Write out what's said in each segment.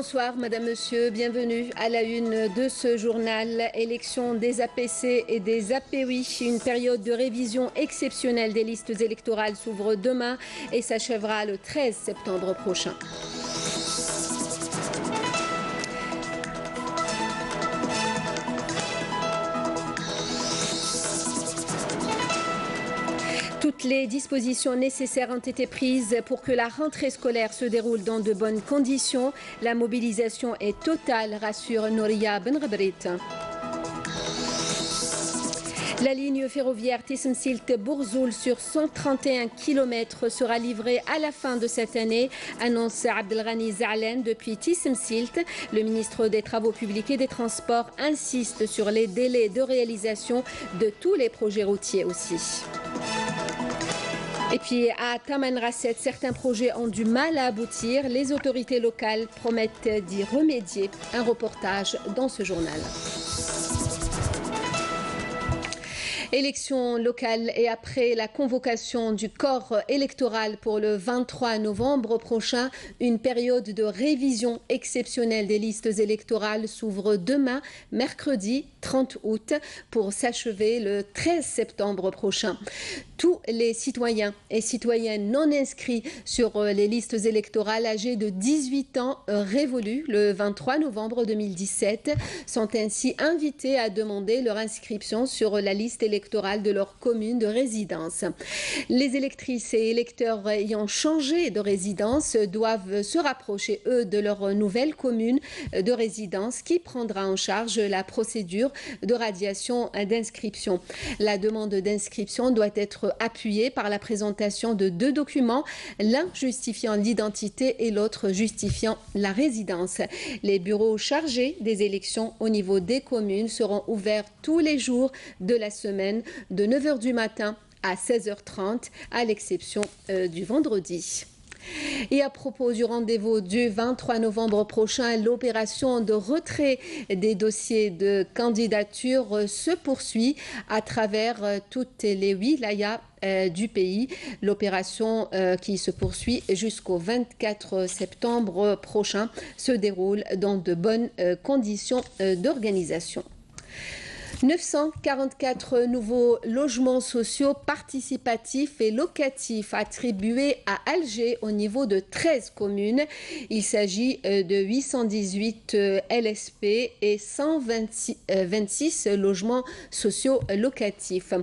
Bonsoir Madame, Monsieur, bienvenue à la une de ce journal. Élection des APC et des APOI. Une période de révision exceptionnelle des listes électorales s'ouvre demain et s'achèvera le 13 septembre prochain. Toutes les dispositions nécessaires ont été prises pour que la rentrée scolaire se déroule dans de bonnes conditions. La mobilisation est totale, rassure Nouria Benrabrit. La ligne ferroviaire Tismsilt-Bourzoul sur 131 km sera livrée à la fin de cette année, annonce Abdelghani Zalen depuis Tismsilt. Le ministre des Travaux publics et des Transports insiste sur les délais de réalisation de tous les projets routiers aussi. Et puis à Tamanrasset, certains projets ont du mal à aboutir. Les autorités locales promettent d'y remédier. Un reportage dans ce journal. Élections locales et après la convocation du corps électoral pour le 23 novembre prochain, une période de révision exceptionnelle des listes électorales s'ouvre demain, mercredi 30 août, pour s'achever le 13 septembre prochain. Tous les citoyens et citoyennes non inscrits sur les listes électorales âgés de 18 ans révolus le 23 novembre 2017 sont ainsi invités à demander leur inscription sur la liste électorale de leur commune de résidence. Les électrices et électeurs ayant changé de résidence doivent se rapprocher, eux, de leur nouvelle commune de résidence qui prendra en charge la procédure de radiation d'inscription. La demande d'inscription doit être appuyée par la présentation de 2 documents, l'un justifiant l'identité et l'autre justifiant la résidence. Les bureaux chargés des élections au niveau des communes seront ouverts tous les jours de la semaine de 9h du matin à 16h30, à l'exception du vendredi. Et à propos du rendez-vous du 23 novembre prochain, l'opération de retrait des dossiers de candidature se poursuit à travers toutes les wilayas du pays. L'opération qui se poursuit jusqu'au 24 septembre prochain se déroule dans de bonnes conditions d'organisation. 944 nouveaux logements sociaux participatifs et locatifs attribués à Alger au niveau de 13 communes. Il s'agit de 818 LSP et 126 logements sociaux locatifs.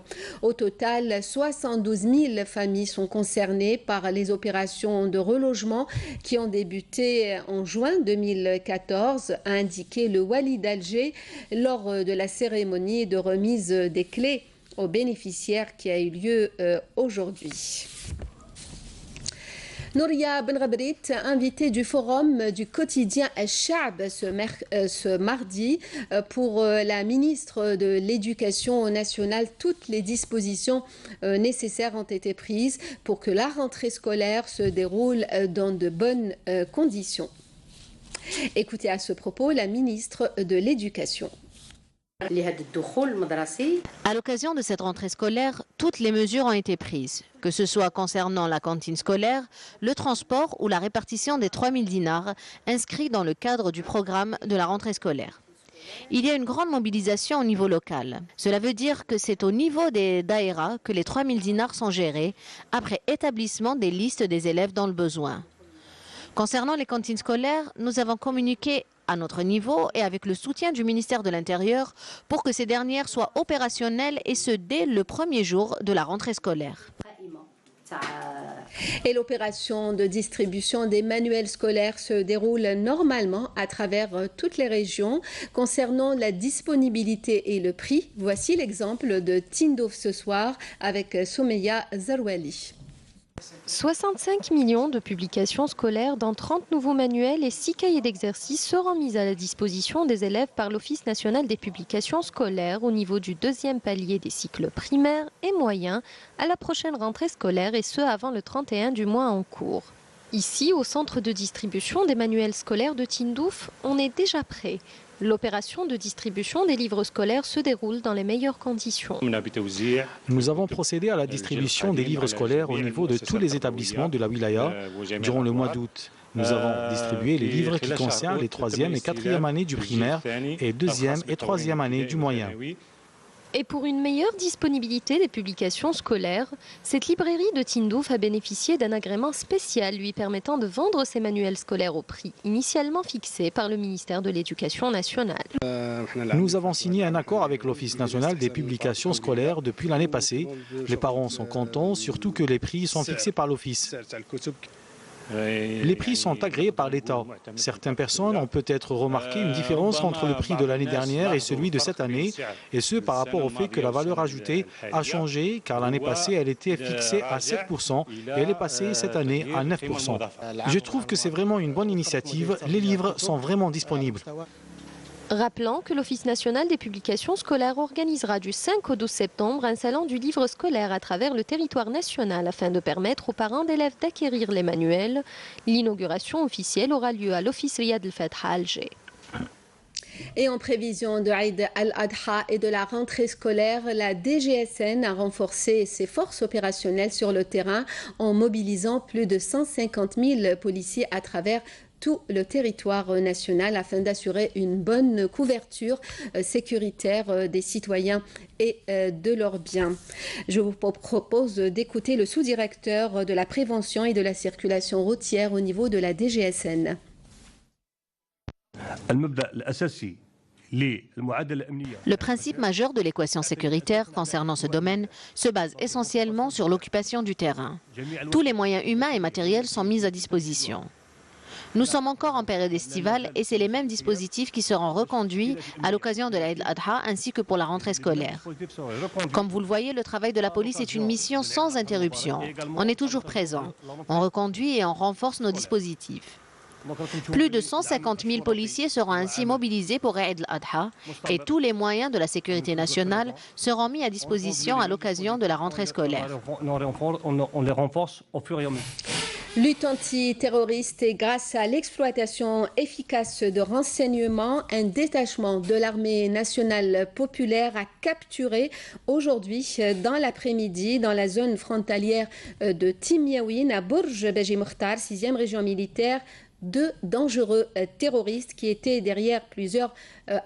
Au total, 72 000 familles sont concernées par les opérations de relogement qui ont débuté en juin 2014, a indiqué le Wali d'Alger lors de la cérémonie de remise des clés aux bénéficiaires qui a eu lieu aujourd'hui. Nouria Benrabrit, invitée du forum du quotidien Al-Sha'b ce mardi pour la ministre de l'Éducation nationale. Toutes les dispositions nécessaires ont été prises pour que la rentrée scolaire se déroule dans de bonnes conditions. Écoutez à ce propos la ministre de l'Éducation. À l'occasion de cette rentrée scolaire, toutes les mesures ont été prises, que ce soit concernant la cantine scolaire, le transport ou la répartition des 3 000 dinars inscrits dans le cadre du programme de la rentrée scolaire. Il y a une grande mobilisation au niveau local. Cela veut dire que c'est au niveau des daïras que les 3 000 dinars sont gérés, après établissement des listes des élèves dans le besoin. Concernant les cantines scolaires, nous avons communiqué à notre niveau et avec le soutien du ministère de l'Intérieur pour que ces dernières soient opérationnelles et ce dès le premier jour de la rentrée scolaire. Et l'opération de distribution des manuels scolaires se déroule normalement à travers toutes les régions. Concernant la disponibilité et le prix, voici l'exemple de Tindouf ce soir avec Soumeya Zarouali. 65 millions de publications scolaires dans 30 nouveaux manuels et 6 cahiers d'exercice seront mis à la disposition des élèves par l'Office national des publications scolaires au niveau du 2e palier des cycles primaires et moyens à la prochaine rentrée scolaire et ce avant le 31 du mois en cours. Ici, au centre de distribution des manuels scolaires de Tindouf, on est déjà prêt. L'opération de distribution des livres scolaires se déroule dans les meilleures conditions. Nous avons procédé à la distribution des livres scolaires au niveau de tous les établissements de la wilaya durant le mois d'août. Nous avons distribué les livres qui concernent les 3e et 4e années du primaire et 2e et 3e années du moyen. Et pour une meilleure disponibilité des publications scolaires, cette librairie de Tindouf a bénéficié d'un agrément spécial lui permettant de vendre ses manuels scolaires au prix initialement fixé par le ministère de l'Éducation nationale. Nous avons signé un accord avec l'Office national des publications scolaires depuis l'année passée. Les parents sont contents, surtout que les prix sont fixés par l'Office. Les prix sont agréés par l'État. Certaines personnes ont peut-être remarqué une différence entre le prix de l'année dernière et celui de cette année, et ce par rapport au fait que la valeur ajoutée a changé, car l'année passée elle était fixée à 7% et elle est passée cette année à 9%. Je trouve que c'est vraiment une bonne initiative. Les livres sont vraiment disponibles. Rappelant que l'Office national des publications scolaires organisera du 5 au 12 septembre un salon du livre scolaire à travers le territoire national afin de permettre aux parents d'élèves d'acquérir les manuels. L'inauguration officielle aura lieu à l'Office Riyad al-Fatha à Alger. Et en prévision de Eid al-Adha et de la rentrée scolaire, la DGSN a renforcé ses forces opérationnelles sur le terrain en mobilisant plus de 150 000 policiers à travers tout le territoire national afin d'assurer une bonne couverture sécuritaire des citoyens et de leurs biens. Je vous propose d'écouter le sous-directeur de la prévention et de la circulation routière au niveau de la DGSN. Le principe majeur de l'équation sécuritaire concernant ce domaine se base essentiellement sur l'occupation du terrain. Tous les moyens humains et matériels sont mis à disposition. Nous sommes encore en période estivale et c'est les mêmes dispositifs qui seront reconduits à l'occasion de l'Eid al-Adha ainsi que pour la rentrée scolaire. Comme vous le voyez, le travail de la police est une mission sans interruption. On est toujours présent. On reconduit et on renforce nos dispositifs. Plus de 150 000 policiers seront ainsi mobilisés pour Eid al-Adha et tous les moyens de la sécurité nationale seront mis à disposition à l'occasion de la rentrée scolaire. On les renforce au fur et à mesure. Lutte antiterroriste et grâce à l'exploitation efficace de renseignements, un détachement de l'armée nationale populaire a capturé aujourd'hui dans l'après-midi dans la zone frontalière de Timiaouine à Bourj Beji Mokhtar, 6e région militaire, 2 dangereux terroristes qui étaient derrière plusieurs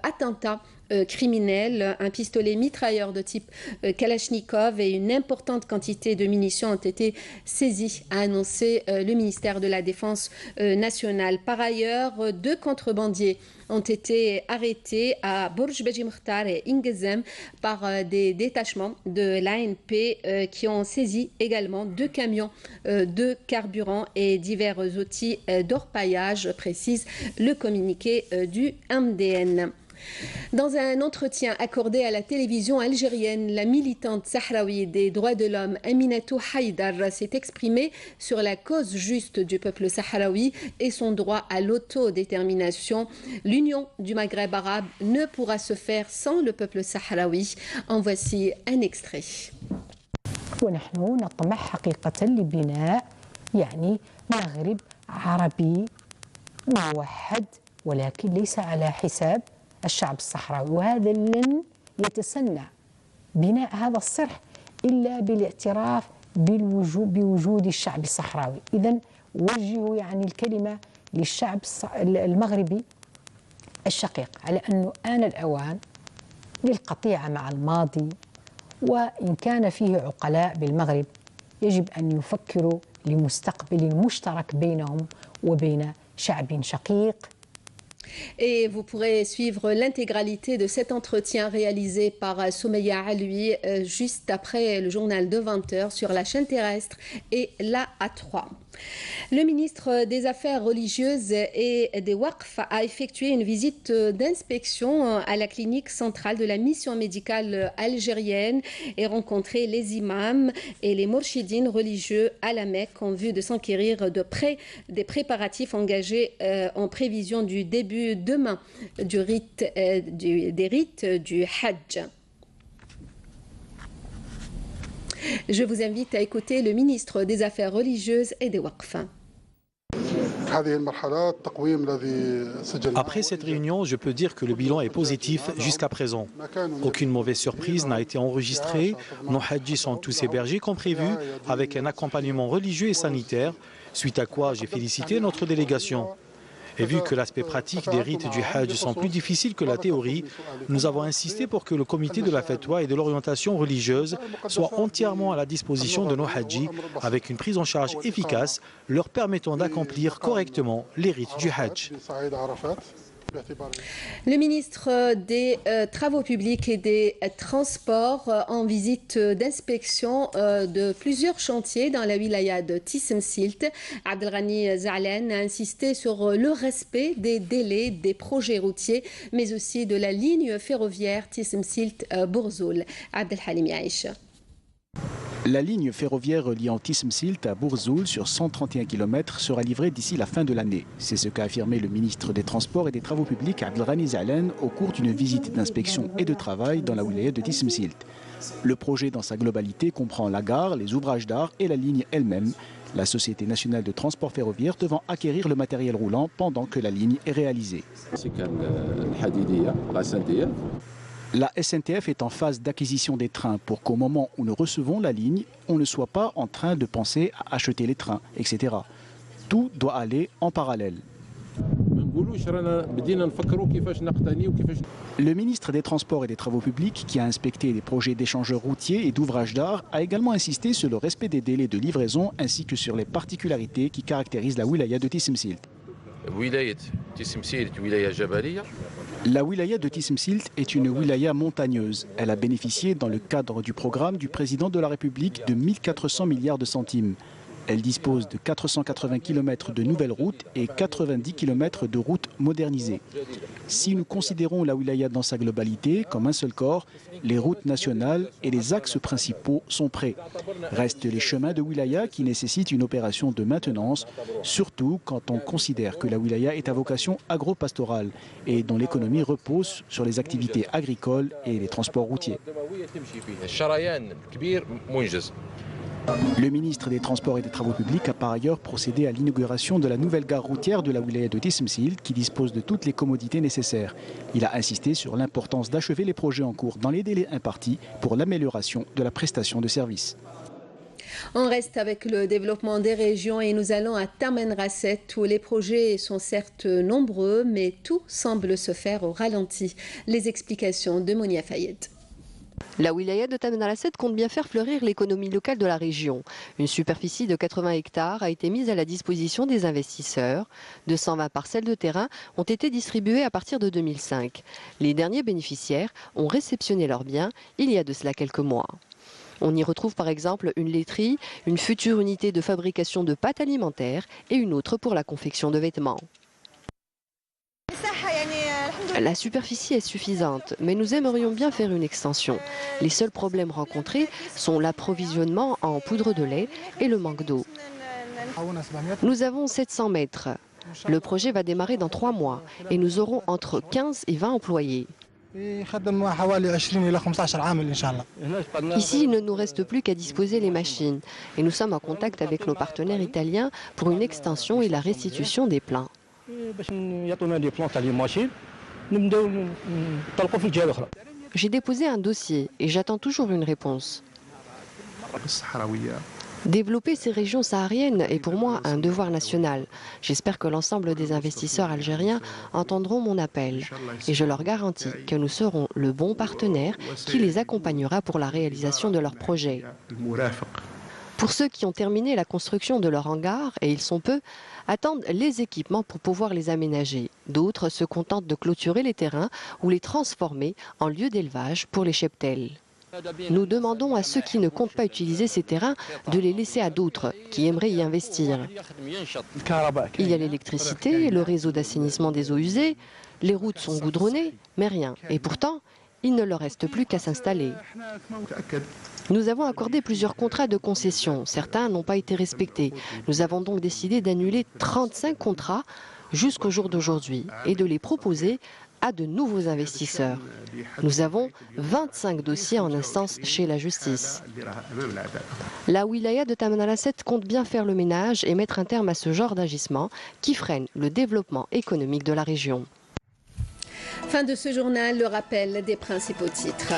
attentats criminels. Un pistolet mitrailleur de type Kalachnikov et une importante quantité de munitions ont été saisis, a annoncé le ministère de la Défense nationale. Par ailleurs, 2 contrebandiers ont été arrêtés à Bourj Beji Mokhtar et Ingezem par des détachements de l'ANP qui ont saisi également 2 camions de carburant et divers outils d'orpaillage, précise le communiqué du MDN. Dans un entretien accordé à la télévision algérienne, la militante sahraoui des droits de l'homme Aminatou Haïdar s'est exprimée sur la cause juste du peuple sahraoui et son droit à l'autodétermination. L'union du Maghreb arabe ne pourra se faire sans le peuple sahraoui. En voici un extrait. ونحن نطمح حقيقة لبناء مغرب عربي موحد ولكن ليس على حساب الشعب الصحراوي، وهذا لن يتسنى بناء هذا الصرح إلا بالاعتراف بوجود الشعب الصحراوي. إذن وجهوا الكلمة للشعب المغربي الشقيق على أنه آن الأوان للقطيعة مع الماضي، وإن كان فيه عقلاء بالمغرب يجب أن يفكروا لمستقبل مشترك بينهم وبين شعب شقيق. Et vous pourrez suivre l'intégralité de cet entretien réalisé par Soumeya Aloui juste après le journal de 20h sur la chaîne terrestre et la A3. Le ministre des Affaires religieuses et des Waqf a effectué une visite d'inspection à la clinique centrale de la mission médicale algérienne et rencontré les imams et les mourchidines religieux à la Mecque en vue de s'enquérir de près des préparatifs engagés en prévision du début demain des rites du Hajj. Je vous invite à écouter le ministre des Affaires religieuses et des Waqf. Après cette réunion, je peux dire que le bilan est positif jusqu'à présent. Aucune mauvaise surprise n'a été enregistrée. Nos hadjis sont tous hébergés comme prévu, avec un accompagnement religieux et sanitaire, suite à quoi j'ai félicité notre délégation. Et vu que l'aspect pratique des rites du Hajj sont plus difficiles que la théorie, nous avons insisté pour que le comité de la fatwa et de l'orientation religieuse soit entièrement à la disposition de nos Hajjis, avec une prise en charge efficace, leur permettant d'accomplir correctement les rites du Hajj. Le ministre des Travaux publics et des Transports en visite d'inspection de plusieurs chantiers dans la wilaya de Tissemsilt. Abdelghani Zalen a insisté sur le respect des délais des projets routiers, mais aussi de la ligne ferroviaire Tissemsilt-Bourzoul. Abdelhalim Yaïch. La ligne ferroviaire reliant Tissemsilt à Bourzoul sur 131 km sera livrée d'ici la fin de l'année. C'est ce qu'a affirmé le ministre des Transports et des Travaux publics Abdelghani Zalen au cours d'une visite d'inspection et de travail dans la wilaya de Tissemsilt. Le projet dans sa globalité comprend la gare, les ouvrages d'art et la ligne elle-même. La Société nationale de transport ferroviaire devant acquérir le matériel roulant pendant que la ligne est réalisée. La SNTF est en phase d'acquisition des trains pour qu'au moment où nous recevons la ligne, on ne soit pas en train de penser à acheter les trains, etc. Tout doit aller en parallèle. Le ministre des Transports et des Travaux publics, qui a inspecté les projets d'échangeurs routiers et d'ouvrages d'art, a également insisté sur le respect des délais de livraison ainsi que sur les particularités qui caractérisent la wilaya de Tissemsilt. La wilaya de Tissemsilt est une wilaya montagneuse. Elle a bénéficié dans le cadre du programme du président de la République de 1400 milliards de centimes. Elle dispose de 480 km de nouvelles routes et 90 km de routes modernisées. Si nous considérons la wilaya dans sa globalité comme un seul corps, les routes nationales et les axes principaux sont prêts. Restent les chemins de wilaya qui nécessitent une opération de maintenance, surtout quand on considère que la wilaya est à vocation agro-pastorale et dont l'économie repose sur les activités agricoles et les transports routiers. Le ministre des Transports et des Travaux publics a par ailleurs procédé à l'inauguration de la nouvelle gare routière de la wilaya de Tissemsilt qui dispose de toutes les commodités nécessaires. Il a insisté sur l'importance d'achever les projets en cours dans les délais impartis pour l'amélioration de la prestation de services. On reste avec le développement des régions et nous allons à Tamanrasset où les projets sont certes nombreux mais tout semble se faire au ralenti. Les explications de Monia Fayed. La wilaya de Tamanrasset compte bien faire fleurir l'économie locale de la région. Une superficie de 80 hectares a été mise à la disposition des investisseurs. 220 parcelles de terrain ont été distribuées à partir de 2005. Les derniers bénéficiaires ont réceptionné leurs biens il y a de cela quelques mois. On y retrouve par exemple une laiterie, une future unité de fabrication de pâtes alimentaires et une autre pour la confection de vêtements. La superficie est suffisante, mais nous aimerions bien faire une extension. Les seuls problèmes rencontrés sont l'approvisionnement en poudre de lait et le manque d'eau. Nous avons 700 mètres. Le projet va démarrer dans 3 mois et nous aurons entre 15 et 20 employés. Ici, il ne nous reste plus qu'à disposer les machines et nous sommes en contact avec nos partenaires italiens pour une extension et la restitution des plants. J'ai déposé un dossier et j'attends toujours une réponse. Développer ces régions sahariennes est pour moi un devoir national. J'espère que l'ensemble des investisseurs algériens entendront mon appel. Et je leur garantis que nous serons le bon partenaire qui les accompagnera pour la réalisation de leurs projets. Pour ceux qui ont terminé la construction de leur hangar, et ils sont peu, attendent les équipements pour pouvoir les aménager. D'autres se contentent de clôturer les terrains ou les transformer en lieu d'élevage pour les cheptels. Nous demandons à ceux qui ne comptent pas utiliser ces terrains de les laisser à d'autres qui aimeraient y investir. Il y a l'électricité, le réseau d'assainissement des eaux usées, les routes sont goudronnées, mais rien. Et pourtant, il ne leur reste plus qu'à s'installer. Nous avons accordé plusieurs contrats de concession. Certains n'ont pas été respectés. Nous avons donc décidé d'annuler 35 contrats jusqu'au jour d'aujourd'hui et de les proposer à de nouveaux investisseurs. Nous avons 25 dossiers en instance chez la justice. La wilaya de Tamanrasset compte bien faire le ménage et mettre un terme à ce genre d'agissement qui freine le développement économique de la région. Fin de ce journal, le rappel des principaux titres.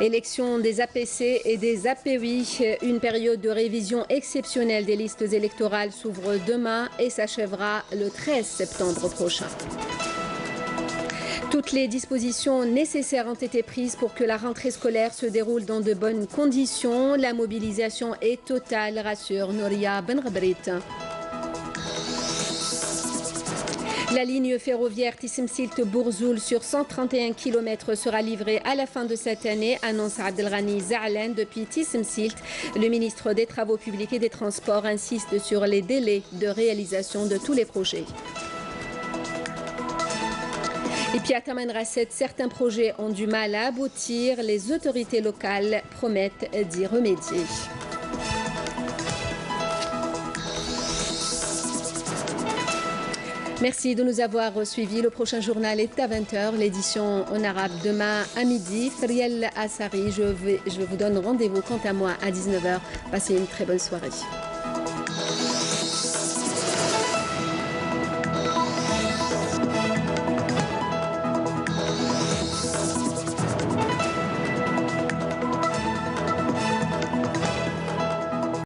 Élection des APC et des API, une période de révision exceptionnelle des listes électorales s'ouvre demain et s'achèvera le 13 septembre prochain. Toutes les dispositions nécessaires ont été prises pour que la rentrée scolaire se déroule dans de bonnes conditions. La mobilisation est totale, rassure Nouria Benrabrit. La ligne ferroviaire Tissemsilt-Bourzoul sur 131 km sera livrée à la fin de cette année, annonce Abdelghani Zahlan depuis Tissemsilt. Le ministre des Travaux publics et des Transports insiste sur les délais de réalisation de tous les projets. Et puis à Tamanrasset, certains projets ont du mal à aboutir. Les autorités locales promettent d'y remédier. Merci de nous avoir suivis. Le prochain journal est à 20h, l'édition en arabe demain à midi. Friel Assari, je vous donne rendez-vous quant à moi à 19h. Passez une très bonne soirée.